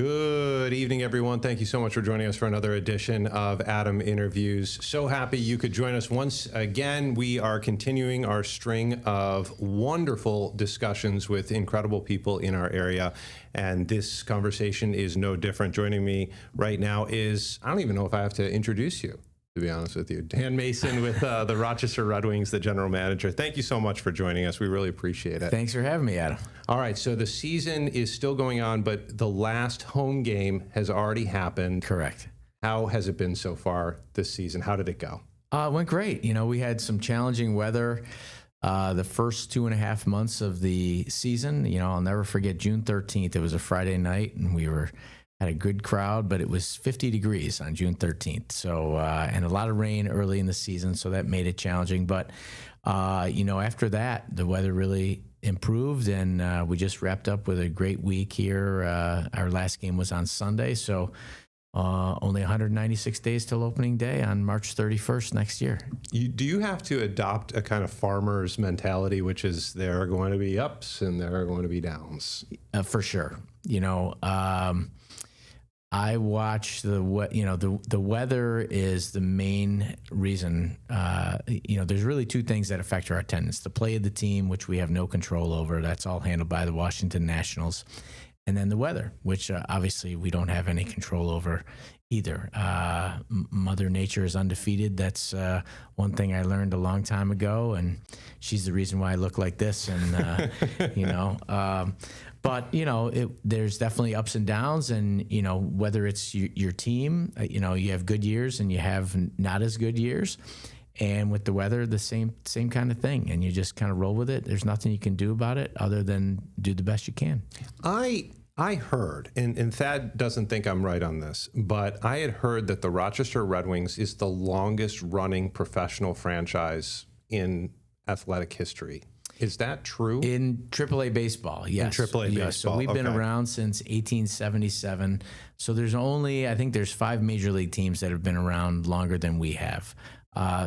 Good evening, everyone. Thank you so much for joining us for another edition of Adam Interviews. So happy you could join us once again. We are continuing our string of wonderful discussions with incredible people in our area, and this conversation is no different. Joining me right now is, I don't even know if I have to introduce you, to be honest with you, Dan Mason with the Rochester Red Wings, the general manager. Thank you so much for joining us. We really appreciate it. Thanks for having me, Adam. All right, so the season is still going on, but the last home game has already happened. Correct. How has it been so far this season? How did it go? It went great. You know, we had some challenging weather the first 2.5 months of the season. You know, I'll never forget June 13th. It was a Friday night, and we had a good crowd, but it was 50 degrees on June 13th. So, and a lot of rain early in the season, so that made it challenging. But, you know, after that, the weather really improved, and we just wrapped up with a great week here. Our last game was on Sunday, so only 196 days till opening day on March 31st next year. Do you have to adopt a kind of farmer's mentality, which is there are going to be ups and there are going to be downs? For sure. You know, I watch the weather is the main reason. You know, there's really two things that affect our attendance: the play of the team, which we have no control over. That's all handled by the Washington Nationals. And then the weather, which obviously we don't have any control over either. Mother Nature is undefeated. That's one thing I learned a long time ago, and she's the reason why I look like this. And, you know, but, you know, there's definitely ups and downs. And, you know, whether it's your team, you know, you have good years and you have not as good years. And with the weather, the same kind of thing. And you just kind of roll with it. There's nothing you can do about it other than do the best you can. I heard, and Thad doesn't think I'm right on this, but I had heard that the Rochester Red Wings is the longest running professional franchise in athletic history. Is that true? In AAA baseball, yes. In AAA baseball, so we've been around since 1877. So I think there's 5 major league teams that have been around longer than we have.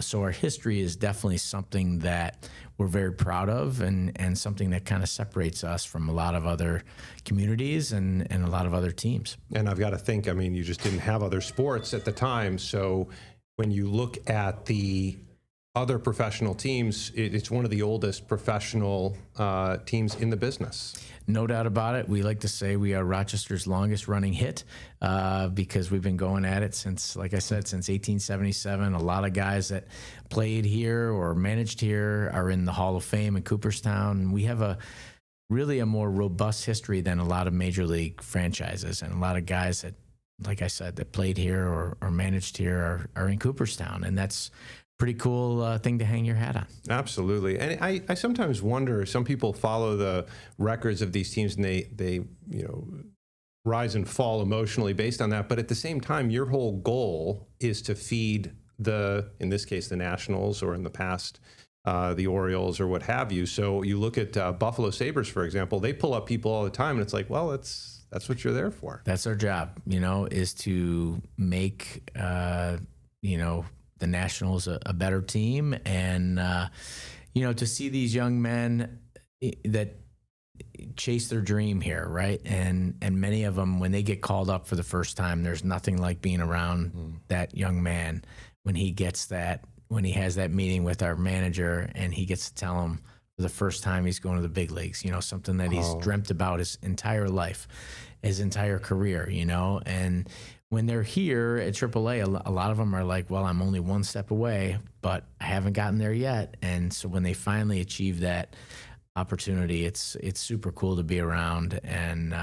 So our history is definitely something that we're very proud of, and something that kind of separates us from a lot of other communities and a lot of other teams. And I've got to think, I mean, you just didn't have other sports at the time. So when you look at the other professional teams, it's one of the oldest professional teams in the business. No doubt about it. We like to say we are Rochester's longest running hit because we've been going at it since, like I said, since 1877. A lot of guys that played here or managed here are in the Hall of Fame in Cooperstown. And we have really a more robust history than a lot of major league franchises. And a lot of guys that, like I said, that played here or managed here are in Cooperstown. And that's pretty cool thing to hang your hat on. Absolutely. And I sometimes wonder, some people follow the records of these teams and they you know, rise and fall emotionally based on that. But at the same time, your whole goal is to feed in this case, the Nationals, or in the past, the Orioles or what have you. So you look at Buffalo Sabres, for example, they pull up people all the time, and it's like, well, that's what you're there for. That's our job, you know, is to make, you know, the Nationals a better team, and you know, to see these young men that chase their dream here, right? And many of them, when they get called up for the first time, there's nothing like being around that young man when he has that meeting with our manager and he gets to tell him for the first time he's going to the big leagues, you know, something that he's dreamt about his entire life, his entire career, you know. And when they're here at AAA, a lot of them are like, well, I'm only one step away, but I haven't gotten there yet. And so when they finally achieve that opportunity, it's super cool to be around. And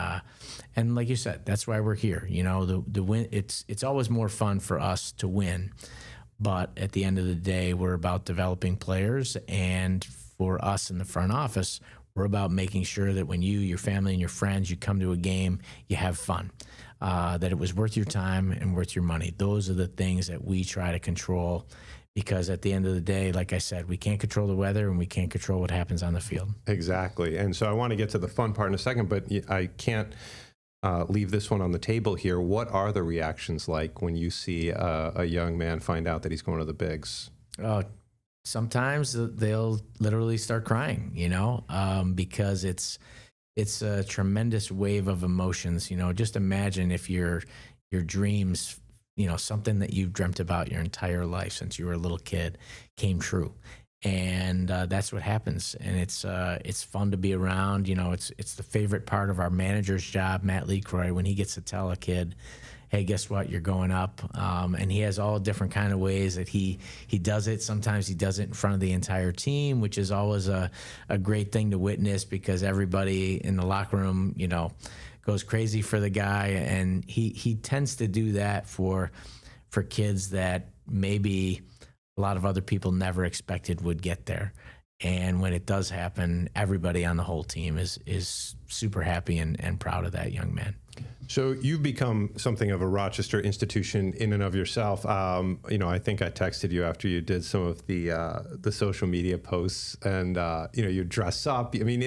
like you said, that's why we're here. You know, the win, it's always more fun for us to win. But at the end of the day, we're about developing players. And for us in the front office, we're about making sure that when you, your family, and your friends, you come to a game, you have fun. That it was worth your time and worth your money. Those are the things that we try to control, because at the end of the day, like I said, we can't control the weather and we can't control what happens on the field. Exactly. And so I want to get to the fun part in a second, but I can't leave this one on the table here. What are the reactions like when you see a young man find out that he's going to the bigs? Sometimes they'll literally start crying, you know, because it's it's a tremendous wave of emotions. Just imagine if your dreams, something that you've dreamt about your entire life since you were a little kid came true. And that's what happens. And it's fun to be around. It's the favorite part of our manager's job, Matt Lecroy, when he gets to tell a kid, hey, guess what? You're going up. And he has all different kind of ways that he does it. Sometimes he does it in front of the entire team, which is always a great thing to witness because everybody in the locker room, goes crazy for the guy. And he tends to do that for kids that maybe a lot of other people never expected would get there. And when it does happen, everybody on the whole team is super happy and proud of that young man. So you've become something of a Rochester institution in and of yourself. I think I texted you after you did some of the social media posts, and you dress up. I mean,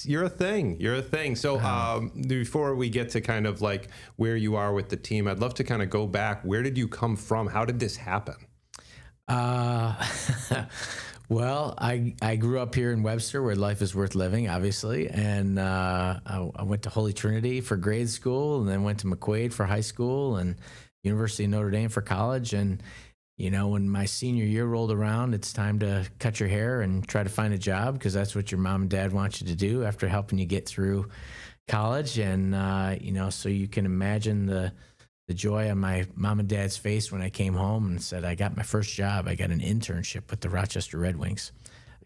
you're a thing. You're a thing. So before we get to kind of like where you are with the team, I'd love to kind of go back. Where did you come from? How did this happen? Well, I grew up here in Webster where life is worth living, obviously. And I went to Holy Trinity for grade school and then went to McQuaid for high school and University of Notre Dame for college. And, when my senior year rolled around, it's time to cut your hair and try to find a job because that's what your mom and dad want you to do after helping you get through college. And, so you can imagine the joy on my mom and dad's face when I came home and said, I got my first job. I got an internship with the Rochester Red Wings.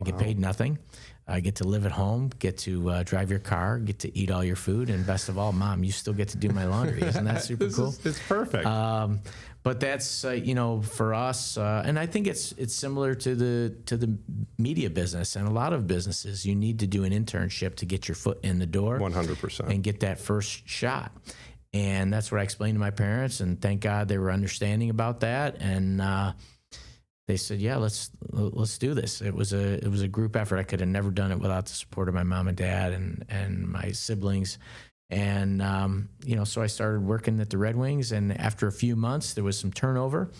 I get paid nothing. I get to live at home, get to drive your car, get to eat all your food. And best of all, Mom, you still get to do my laundry. Isn't that super cool? It's perfect. But that's, for us, and I think it's similar to the media business and a lot of businesses. You need to do an internship to get your foot in the door. 100%. And get that first shot. And that's what I explained to my parents, and thank God they were understanding about that. And they said, "Yeah, let's do this." It was a group effort. I could have never done it without the support of my mom and dad and my siblings. And so I started working at the Red Wings. And after a few months, there was some turnover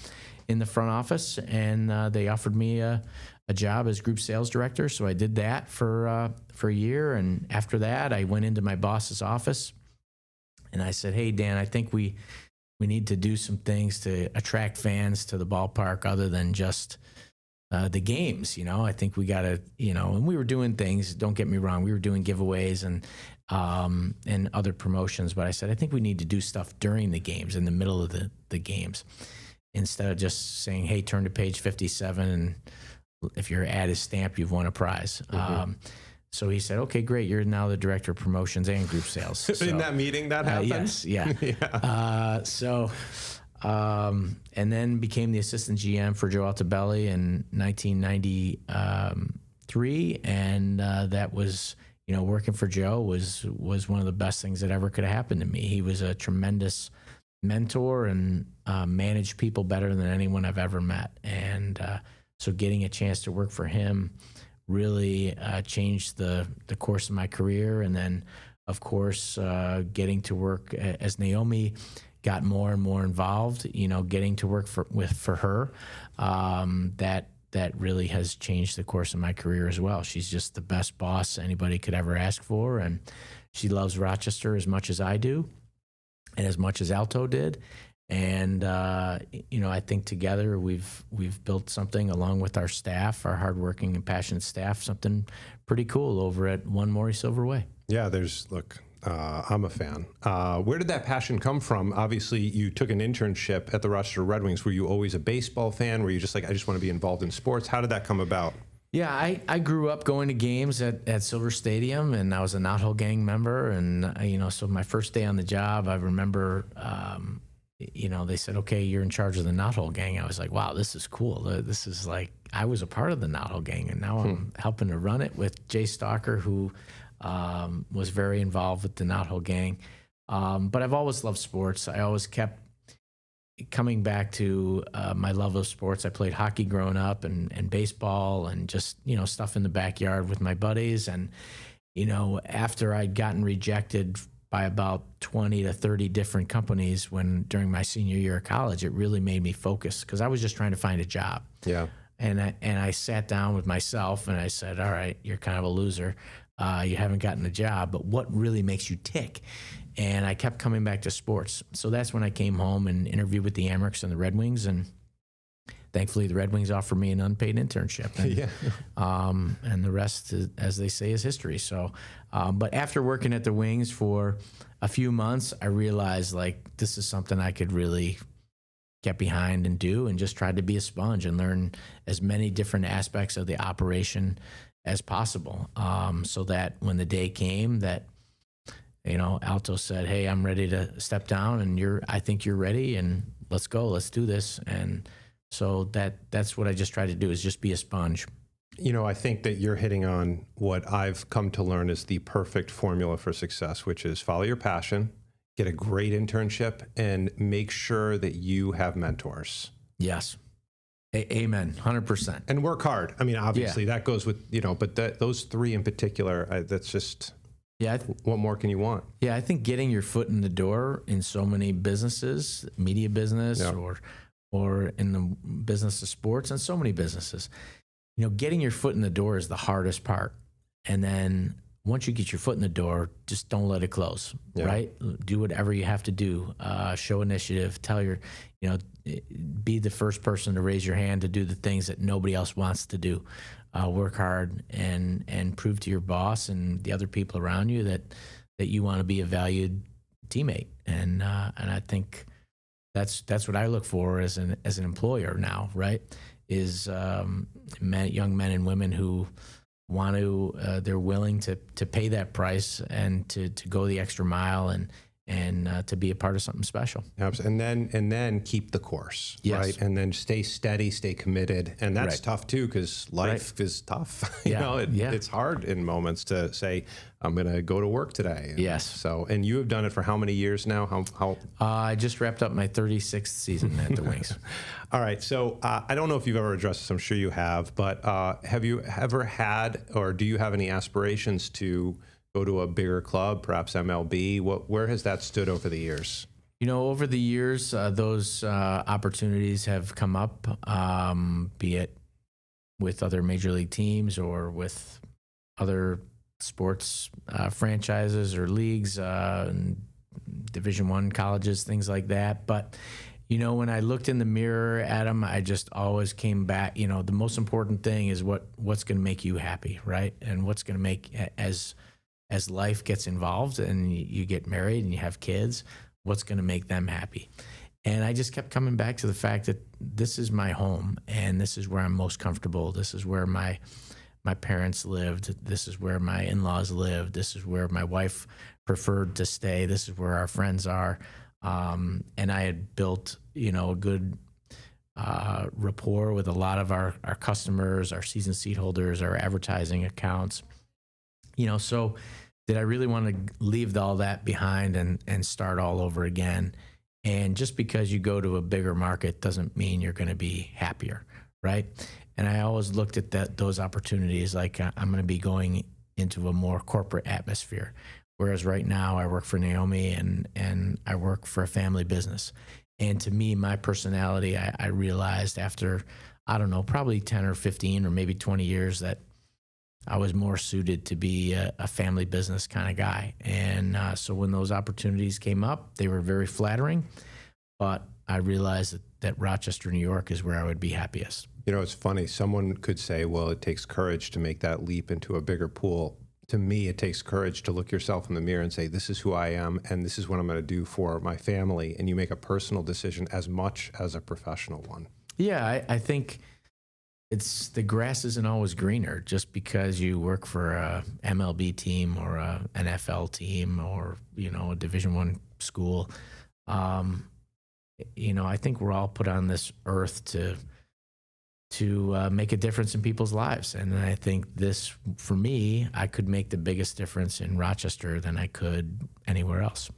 in the front office, and they offered me a job as group sales director. So I did that for a year. And after that, I went into my boss's office. And I said, hey, Dan, I think we need to do some things to attract fans to the ballpark other than just the games. I think we got to, and we were doing things, don't get me wrong. We were doing giveaways and other promotions. But I said, I think we need to do stuff during the games, in the middle of the games, instead of just saying, hey, turn to page 57. And if your ad is stamped, you've won a prize. Mm-hmm. So he said, okay, great. You're now the director of promotions and group sales. So, in that meeting that happened? Yes, yeah. And then became the assistant GM for Joe Altobelli in 1993. And that was, working for Joe was one of the best things that ever could have happened to me. He was a tremendous mentor and managed people better than anyone I've ever met. And so getting a chance to work for him really changed the course of my career. And then, of course, getting to work as Naomi got more and more involved, getting to work for her, that really has changed the course of my career as well. She's just the best boss anybody could ever ask for. And she loves Rochester as much as I do and as much as Alto did. And, I think together we've built something along with our staff, our hardworking and passionate staff, something pretty cool over at One Maurice Silver Way. Yeah, I'm a fan. Where did that passion come from? Obviously, you took an internship at the Rochester Red Wings. Were you always a baseball fan? Were you just like, I just want to be involved in sports? How did that come about? Yeah, I grew up going to games at Silver Stadium, and I was a Knothole Gang member. And, so my first day on the job, I remember, they said, okay, you're in charge of the Knothole Gang. I was like, wow, this is cool. This is like, I was a part of the Knothole Gang, and now I'm helping to run it with Jay Stalker, who was very involved with the Knothole Gang. But I've always loved sports. I always kept coming back to my love of sports. I played hockey growing up and baseball and just, stuff in the backyard with my buddies. And, after I'd gotten rejected by about 20 to 30 different companies during my senior year of college, it really made me focus because I was just trying to find a job. Yeah. And I sat down with myself and I said, all right, you're kind of a loser. you haven't gotten a job, but what really makes you tick? And I kept coming back to sports. So that's when I came home and interviewed with the Amerks and the Red Wings, and thankfully the Red Wings offered me an unpaid internship. And, and the rest, is, as they say, is history. So, but after working at the Wings for a few months, I realized like this is something I could really get behind and do, and just tried to be a sponge and learn as many different aspects of the operation as possible, so that when the day came that, you know, Alto said, "Hey, I'm ready to step down, and I think you're ready, and let's go, let's do this." And so that's what I just try to do, is just be a sponge. You know, I think that you're hitting on what I've come to learn is the perfect formula for success, which is follow your passion, get a great internship, and make sure that you have mentors. Yes. Amen. 100%. And work hard. I mean, obviously that goes with, you know, but those three in particular, that's just, what more can you want? Yeah, I think getting your foot in the door in so many businesses, media business, or in the business of sports, and so many businesses, you know, getting your foot in the door is the hardest part. And then once you get your foot in the door, just don't let it close, right? Do whatever you have to do. Show initiative. Tell your, you know, be the first person to raise your hand to do the things that nobody else wants to do. Work hard and prove to your boss and the other people around you that you want to be a valued teammate. And I think that's what I look for as an employer now, right? Is young men and women who want to, they're willing to pay that price and to go the extra mile and to be a part of something special. And then keep the course, right? And then stay steady, stay committed. And that's tough too, because life is tough. You know, it's hard in moments to say, I'm going to go to work today. Yes. So, and you have done it for how many years now? How? I just wrapped up my 36th season at the Wings. All right. So I don't know if you've ever addressed this. I'm sure you have, but have you ever had, or do you have any aspirations to go to a bigger club, perhaps MLB? Where has that stood over the years? You know, over the years, those opportunities have come up, be it with other major league teams or with other sports franchises or leagues, and Division I colleges, things like that. But, you know, when I looked in the mirror, Adam, I just always came back, you know, the most important thing is what's going to make you happy, right? And what's going to make, as life gets involved and you get married and you have kids, what's going to make them happy? And I just kept coming back to the fact that this is my home and this is where I'm most comfortable. This is where my parents lived. This is where my in-laws lived. This is where my wife preferred to stay. This is where our friends are. And I had built, you know, a good rapport with a lot of our customers, our season seat holders, our advertising accounts. You know, so did I really want to leave all that behind and start all over again? And just because you go to a bigger market doesn't mean you're going to be happier, right? And I always looked at those opportunities like I'm going to be going into a more corporate atmosphere. Whereas right now I work for Naomi and I work for a family business. And to me, my personality, I realized after, I don't know, probably 10 or 15 or maybe 20 years that I was more suited to be a family business kind of guy. And so when those opportunities came up, they were very flattering, but I realized that Rochester, New York is where I would be happiest. You know, it's funny. Someone could say, well, it takes courage to make that leap into a bigger pool. To me, it takes courage to look yourself in the mirror and say, this is who I am, and this is what I'm going to do for my family. And you make a personal decision as much as a professional one. Yeah, I think it's the grass isn't always greener just because you work for a MLB team or a NFL team or, you know, a Division I school. You know, I think we're all put on this earth to make a difference in people's lives. And I think this, for me, I could make the biggest difference in Rochester than I could anywhere else.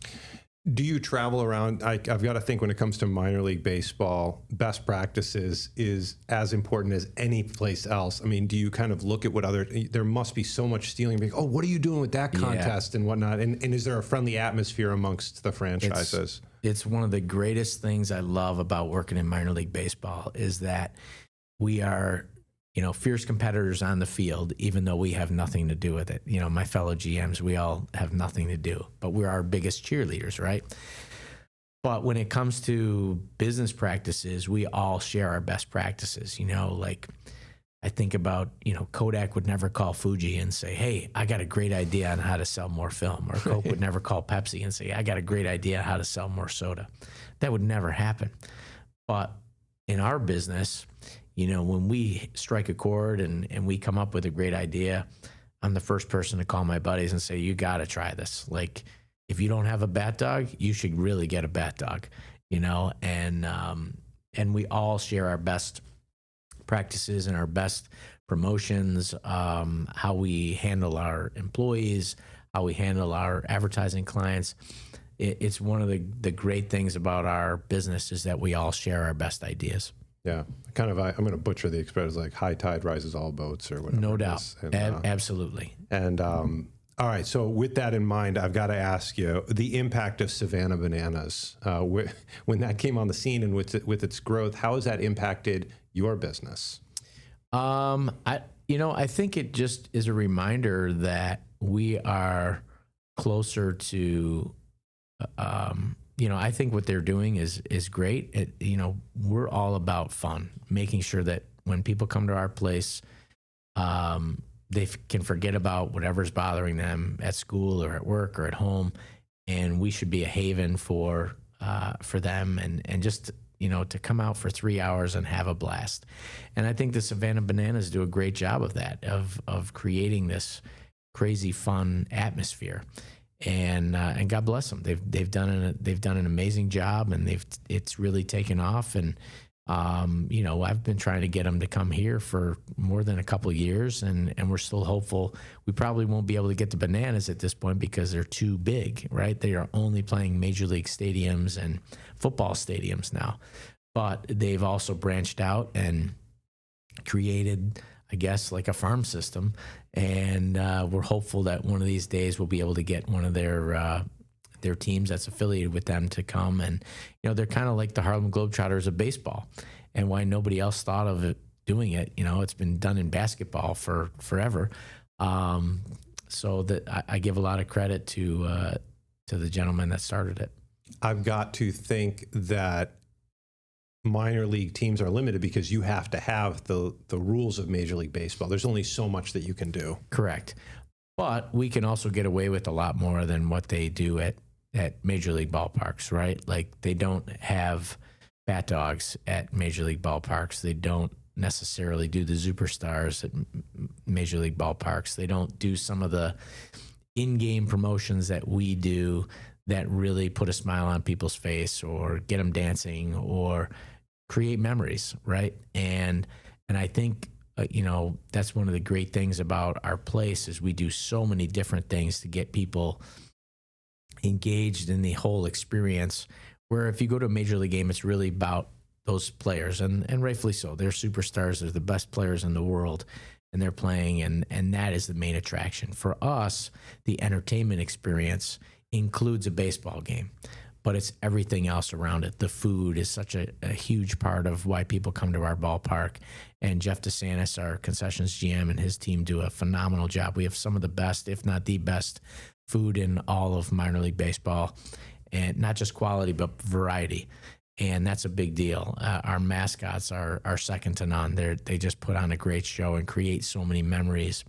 Do you travel around? I've got to think when it comes to minor league baseball, best practices is as important as any place else. I mean, do you kind of look at what there must be so much stealing. Oh, what are you doing with that contest and whatnot? And is there a friendly atmosphere amongst the franchises? It's one of the greatest things I love about working in minor league baseball is that we are fierce competitors on the field, even though we have nothing to do with it. My fellow GMs, we all have nothing to do, but we're our biggest cheerleaders, right? But when it comes to business practices, we all share our best practices. Like I think about, Kodak would never call Fuji and say, hey, I got a great idea on how to sell more film. Or Coke would never call Pepsi and say, I got a great idea on how to sell more soda. That would never happen. But in our business, when we strike a chord and we come up with a great idea, I'm the first person to call my buddies and say, you got to try this. Like, if you don't have a bat dog, you should really get a bat dog, and we all share our best practices and our best promotions, how we handle our employees, how we handle our advertising clients. It's one of the great things about our business is that we all share our best ideas. Yeah, I'm going to butcher the expression, like high tide rises all boats or whatever. No doubt. And, absolutely. And all right, so with that in mind, I've got to ask you the impact of Savannah Bananas. When that came on the scene and with its growth, how has that impacted your business? I think it just is a reminder that we are closer to, I think what they're doing is great. We're all about fun, making sure that when people come to our place, they can forget about whatever's bothering them at school or at work or at home, and we should be a haven for them and just to come out for 3 hours and have a blast. And I think the Savannah Bananas do a great job of that, of creating this crazy fun atmosphere. And God bless them. They've done an amazing job, and it's really taken off. And I've been trying to get them to come here for more than a couple of years, and we're still hopeful. We probably won't be able to get the Bananas at this point because they're too big, right? They are only playing major league stadiums and football stadiums now. But they've also branched out and created, I guess, like a farm system. And we're hopeful that one of these days we'll be able to get one of their teams that's affiliated with them to come. And, they're kind of like the Harlem Globetrotters of baseball, and why nobody else thought of it doing it. It's been done in basketball for forever. So that I give a lot of credit to the gentleman that started it. I've got to think that minor league teams are limited because you have to have the rules of Major League Baseball. There's only so much that you can do. Correct. But we can also get away with a lot more than what they do at Major League ballparks, right? Like, they don't have bat dogs at Major League ballparks. They don't necessarily do the superstars at Major League ballparks. They don't do some of the in-game promotions that we do that really put a smile on people's face or get them dancing or create memories, right? And I think that's one of the great things about our place is we do so many different things to get people engaged in the whole experience, where if you go to a major league game, it's really about those players, and rightfully so. They're superstars. They're the best players in the world, and they're playing, and that is the main attraction. For us, the entertainment experience includes a baseball game, but it's everything else around it. The food is such a huge part of why people come to our ballpark. And Jeff DeSantis, our concessions GM, and his team do a phenomenal job. We have some of the best, if not the best, food in all of minor league baseball, and not just quality, but variety. And that's a big deal. Our mascots are second to none. They just put on a great show and create so many memories.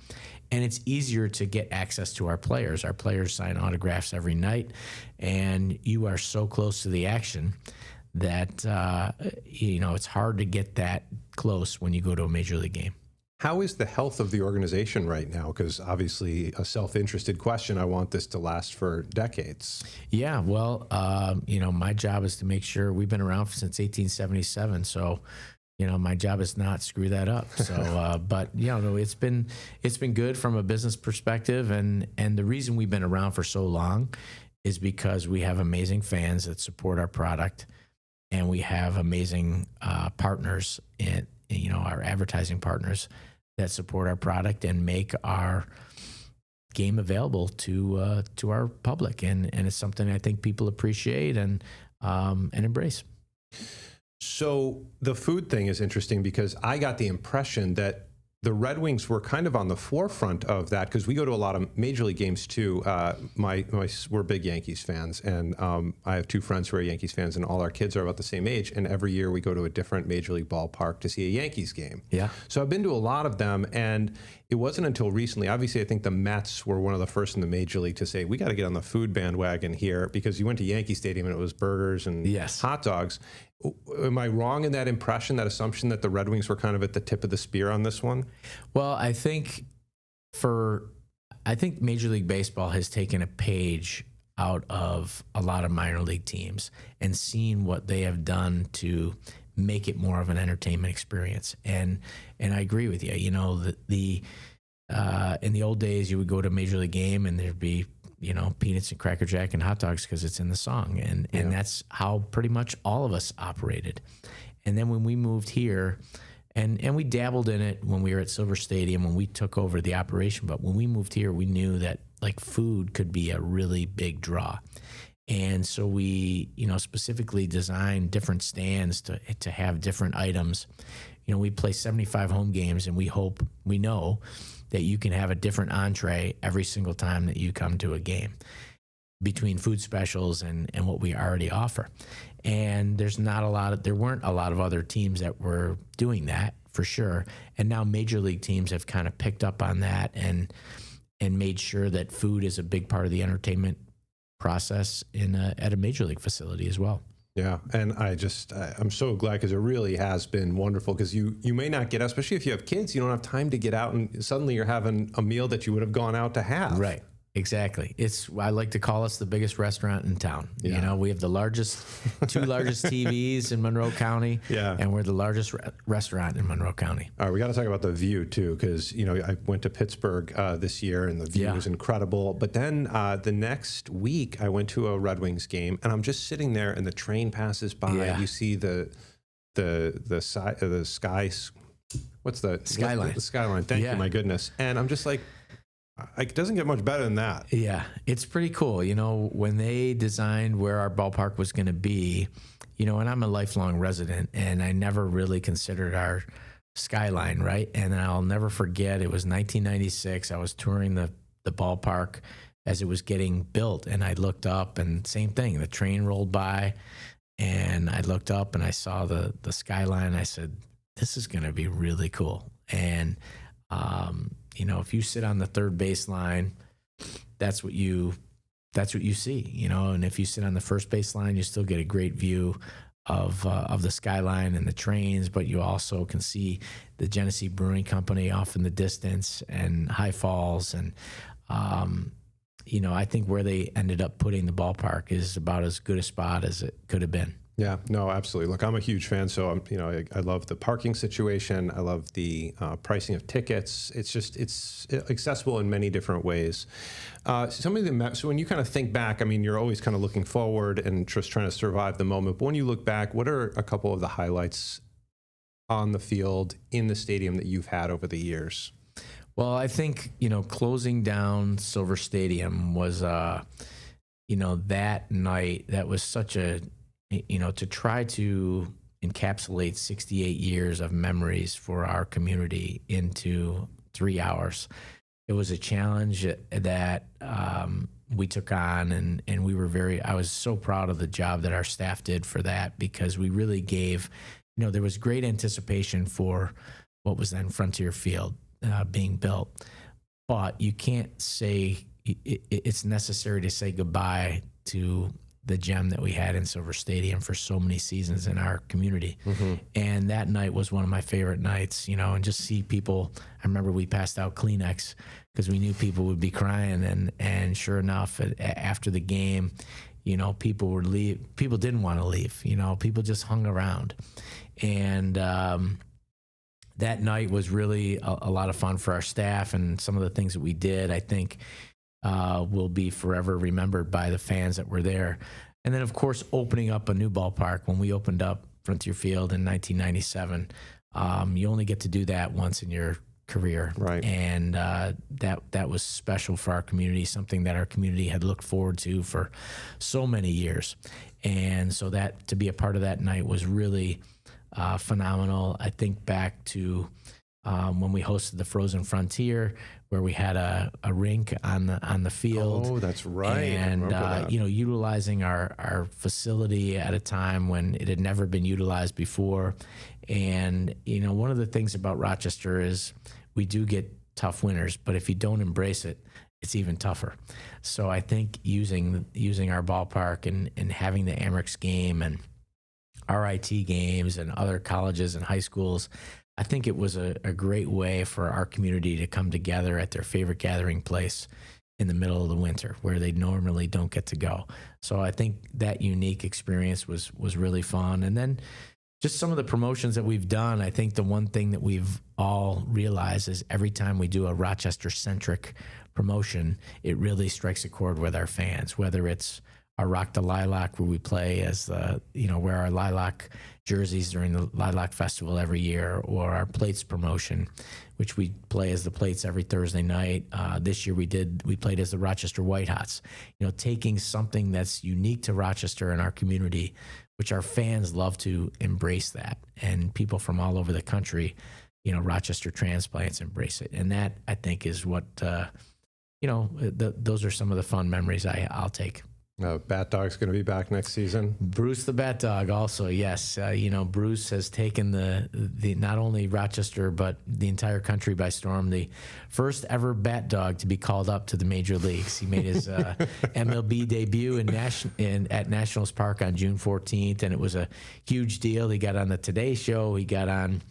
And it's easier to get access to our players. Our players sign autographs every night, and you are so close to the action that it's hard to get that close when you go to a major league game. How is the health of the organization right now? Because obviously a self-interested question. I want this to last for decades. Yeah, well, my job is to make sure we've been around since 1877. So, my job is not screw that up. So, but it's been good from a business perspective. And the reason we've been around for so long is because we have amazing fans that support our product, and we have amazing partners in, our advertising partners that support our product and make our game available to our public, and it's something I think people appreciate and embrace. So the food thing is interesting because I got the impression that the Red Wings were kind of on the forefront of that because we go to a lot of major league games too. We're big Yankees fans, and I have two friends who are Yankees fans, and all our kids are about the same age. And every year we go to a different major league ballpark to see a Yankees game. Yeah. So I've been to a lot of them, and it wasn't until recently. Obviously, I think the Mets were one of the first in the major league to say we got to get on the food bandwagon here because you went to Yankee Stadium and it was burgers and hot dogs. Am I wrong in that impression, that assumption that the Red Wings were kind of at the tip of the spear on this one? Well, I think Major League Baseball has taken a page out of a lot of minor league teams and seen what they have done to make it more of an entertainment experience. And I agree with you. You know, in the old days, you would go to a major league game and there'd be, you know, peanuts and Cracker Jack and hot dogs because it's in the song. And that's how pretty much all of us operated. And then when we moved here, and we dabbled in it when we were at Silver Stadium when we took over the operation, but when we moved here, we knew that like food could be a really big draw. And so we, you know, specifically designed different stands to have different items. You know, we play 75 home games, and we know that you can have a different entree every single time that you come to a game between food specials and what we already offer. And there weren't a lot of other teams that were doing that for sure. And now major league teams have kind of picked up on that and made sure that food is a big part of the entertainment process at a major league facility as well. Yeah, and I'm so glad because it really has been wonderful because you may not get out, especially if you have kids, you don't have time to get out and suddenly you're having a meal that you would have gone out to have. Right. Exactly. I like to call us the biggest restaurant in town. Yeah. You know, we have the two largest TVs in Monroe County, and we're the largest restaurant in Monroe County. All right, we got to talk about the view too, because you know I went to Pittsburgh this year, and the view was incredible. But then the next week, I went to a Red Wings game, and I'm just sitting there, and the train passes by. Yeah. You see the skies. What's the skyline? The skyline. Thank you, my goodness. And I'm just like. It doesn't get much better than that. Yeah, it's pretty cool. You know, when they designed where our ballpark was going to be, you know, and I'm a lifelong resident, and I never really considered our skyline, right? And I'll never forget, it was 1996. I was touring the ballpark as it was getting built, and I looked up, and same thing, the train rolled by, and I looked up, and I saw the skyline. I said, this is going to be really cool. And you know, if you sit on the third baseline, that's what you see, you know, and if you sit on the first baseline, you still get a great view of the skyline and the trains, but you also can see the Genesee Brewing Company off in the distance and High Falls. And, you know, I think where they ended up putting the ballpark is about as good a spot as it could have been. Yeah, no, absolutely. Look, I'm a huge fan, so I love the parking situation. I love the pricing of tickets. It's accessible in many different ways. So when you kind of think back, I mean, you're always kind of looking forward and just trying to survive the moment. But when you look back, what are a couple of the highlights on the field in the stadium that you've had over the years? Well, I think, you know, closing down Silver Stadium was, you know, that night, that was such a, you know, to try to encapsulate 68 years of memories for our community into 3 hours. It was a challenge that we took on, and we were I was so proud of the job that our staff did for that, because we really gave, you know, there was great anticipation for what was then Frontier Field being built. But you can't say, it's necessary to say goodbye to the gem that we had in Silver Stadium for so many seasons in our community. Mm-hmm. And that night was one of my favorite nights, you know, and just see people. I remember we passed out Kleenex because we knew people would be crying. And sure enough, after the game, you know, people didn't want to leave, you know, people just hung around. And that night was really a lot of fun for our staff, and some of the things that we did, I think, will be forever remembered by the fans that were there. And then, of course, opening up a new ballpark. When we opened up Frontier Field in 1997, you only get to do that once in your career. Right. And that was special for our community, something that our community had looked forward to for so many years. And so that to be a part of that night was really phenomenal. I think back to, when we hosted the Frozen Frontier, where we had a rink on the field. Oh, that's right. And that. utilizing our facility at a time when it had never been utilized before. And one of the things about Rochester is we do get tough winters, but if you don't embrace it, it's even tougher. So I think using our ballpark and having the Amerks game and RIT games and other colleges and high schools, I think it was a great way for our community to come together at their favorite gathering place in the middle of the winter where they normally don't get to go. So I think that unique experience was really fun. And then just some of the promotions that we've done, I think the one thing that we've all realized is every time we do a Rochester-centric promotion, it really strikes a chord with our fans, whether it's our Rock the Lilac, where we play as wear our lilac jerseys during the Lilac Festival every year, or our Plates promotion, which we play as the Plates every Thursday night. This year we played as the Rochester Whitehots. Taking something that's unique to Rochester and our community, which our fans love to embrace that, and people from all over the country, Rochester transplants embrace it, and that I think is what those are some of the fun memories I'll take. Bat Dog's going to be back next season. Bruce the Bat Dog also, yes. Bruce has taken the not only Rochester but the entire country by storm. The first ever Bat Dog to be called up to the major leagues. He made his MLB debut at Nationals Park on June 14th, and it was a huge deal. He got on the Today Show. He got on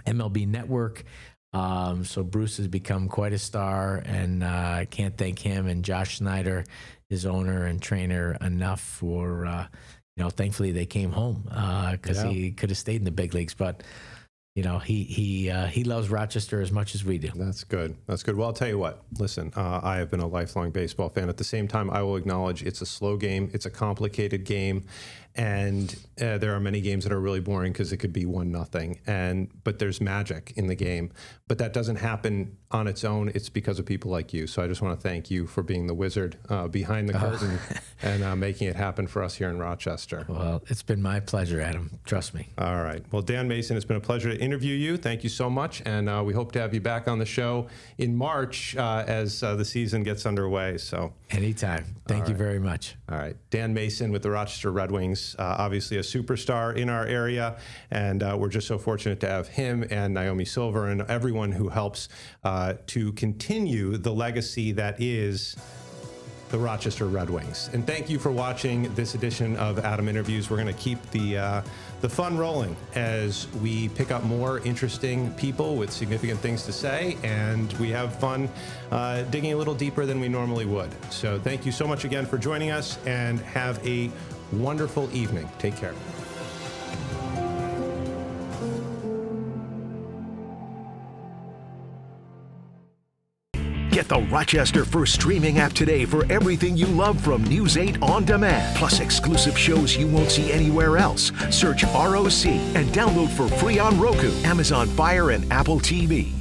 MLB Network. So Bruce has become quite a star, and I can't thank him and Josh Snyder, his owner and trainer, enough for, thankfully they came home because he could have stayed in the big leagues. But, he loves Rochester as much as we do. That's good. That's good. Well, I'll tell you what. Listen, I have been a lifelong baseball fan. At the same time, I will acknowledge it's a slow game. It's a complicated game. And there are many games that are really boring because it could be 1-0. But there's magic in the game. But that doesn't happen on its own. It's because of people like you. So I just want to thank you for being the wizard behind the curtain and making it happen for us here in Rochester. Well, it's been my pleasure, Adam. Trust me. All right. Well, Dan Mason, it's been a pleasure to interview you. Thank you so much. And we hope to have you back on the show in March as the season gets underway. So anytime. Thank you very much. All right. Dan Mason with the Rochester Red Wings. Obviously a superstar in our area, and we're just so fortunate to have him and Naomi Silver and everyone who helps to continue the legacy that is the Rochester Red Wings. And thank you for watching this edition of Adam Interviews. We're going to keep the fun rolling as we pick up more interesting people with significant things to say, and we have fun digging a little deeper than we normally would. So thank you so much again for joining us, and have a wonderful evening. Take care. Get the Rochester First streaming app today for everything you love from News 8 On Demand, plus exclusive shows you won't see anywhere else. Search ROC and download for free on Roku, Amazon Fire, and Apple TV.